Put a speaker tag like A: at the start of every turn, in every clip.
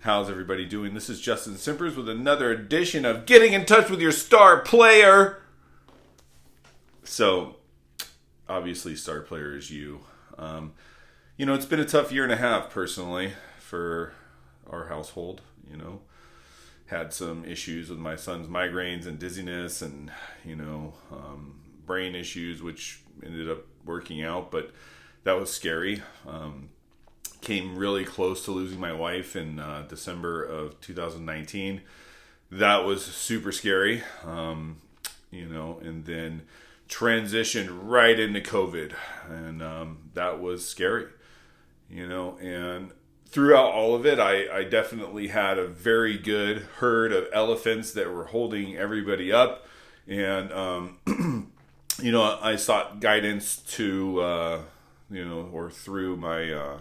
A: How's everybody doing? This is Justin Simpers with another edition of Getting in Touch with Your Star Player. So, obviously, star player is you. It's been a tough year and a half, personally, for our household. Had some issues with my son's migraines and dizziness and, brain issues, which ended up working out, but that was scary. Came really close to losing my wife in December of 2019. That was super scary, and then transitioned right into COVID, and that was scary, and throughout all of it, I definitely had a very good herd of elephants that were holding everybody up, and, I sought guidance to, or through my,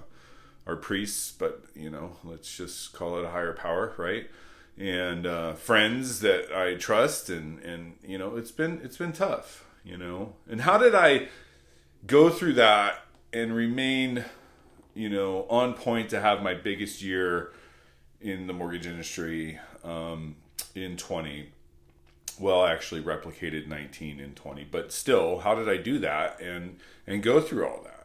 A: our priests, but let's just call it a higher power, right? And friends that I trust, and it's been tough, And how did I go through that and remain, on point to have my biggest year in the mortgage industry in 20? Well, I actually replicated 19 in 20, but still, how did I do that and go through all that?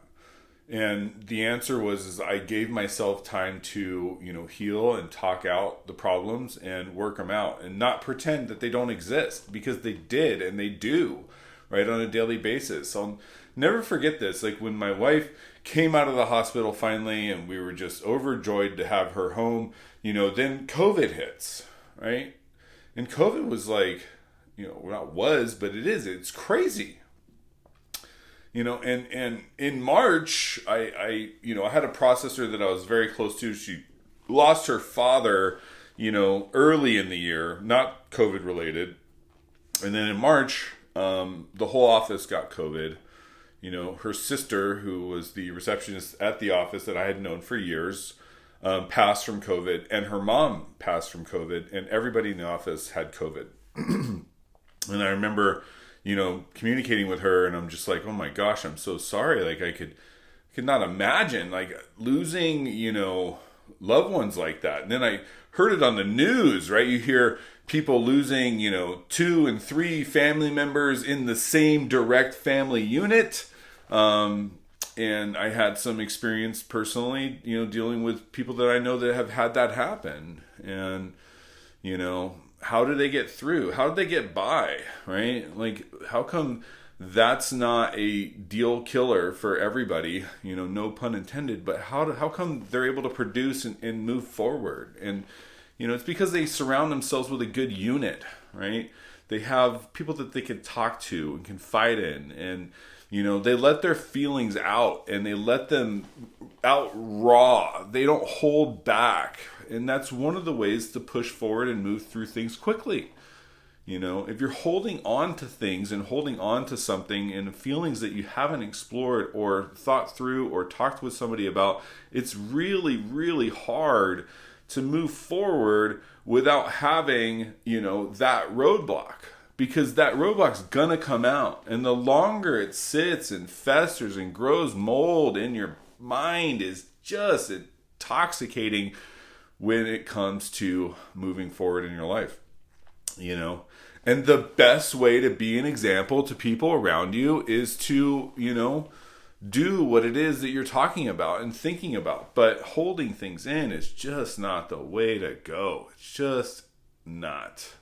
A: And the answer was I gave myself time to, heal and talk out the problems and work them out and not pretend that they don't exist, because they did and they do, right, on a daily basis. I'll never forget this. Like when my wife came out of the hospital finally and we were just overjoyed to have her home, then COVID hits, right? And COVID was like, but it's crazy. And in March, I had a processor that I was very close to. She lost her father, early in the year, not COVID related. And then in March, the whole office got COVID. Her sister, who was the receptionist at the office that I had known for years, passed from COVID, and her mom passed from COVID, and everybody in the office had COVID. And I remember communicating with her, and I'm just like, oh my gosh, I'm so sorry. Like I could not imagine like losing, loved ones like that. And then I heard it on the news, right? You hear people losing, 2 and 3 family members in the same direct family unit. And I had some experience personally, dealing with people that I know that have had that happen. And, how do they get through? How did they get by, right? Like, how come that's not a deal killer for everybody? No pun intended. But how come they're able to produce and move forward? And, it's because they surround themselves with a good unit, right? They have people that they can talk to and confide in. And, they let their feelings out and they let them out raw. They don't hold back. And that's one of the ways to push forward and move through things quickly. If you're holding on to things and holding on to something and feelings that you haven't explored or thought through or talked with somebody about, it's really, really hard to move forward without having, that roadblock. Because that roadblock's gonna come out. And the longer it sits and festers and grows mold in your mind is just intoxicating when it comes to moving forward in your life. And the best way to be an example to people around you is to, do what it is that you're talking about and thinking about. But holding things in is just not the way to go. It's just not,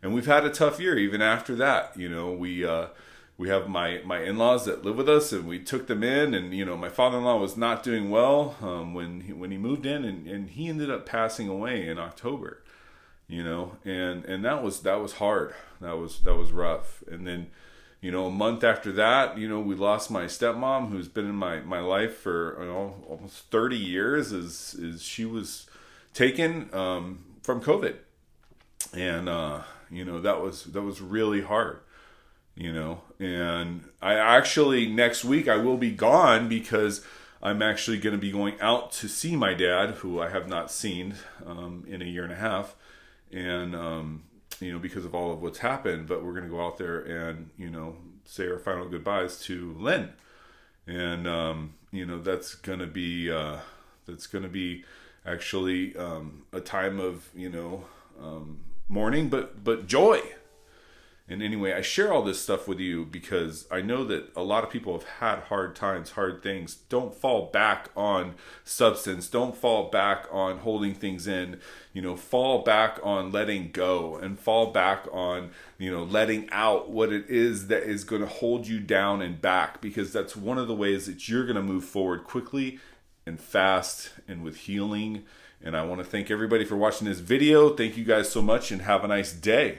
A: And we've had a tough year even after that. We have my in-laws that live with us, and we took them in, and my father-in-law was not doing well when he moved in, and he ended up passing away in October. And that was hard. That was rough. And then a month after that, we lost my stepmom, who's been in my life for almost 30 years. Is she was taken from COVID, and that was really hard. And I actually, next week I will be gone because I'm actually going to be going out to see my dad, who I have not seen in a year and a half, and because of all of what's happened. But we're going to go out there and say our final goodbyes to Lynn, and that's going to be actually a time of, mourning, but joy. And anyway, I share all this stuff with you because I know that a lot of people have had hard times, hard things. Don't fall back on substance. Don't fall back on holding things in. Fall back on letting go, and fall back on, letting out what it is that is going to hold you down and back, because that's one of the ways that you're going to move forward quickly and fast and with healing. And I want to thank everybody for watching this video. Thank you guys so much, and have a nice day.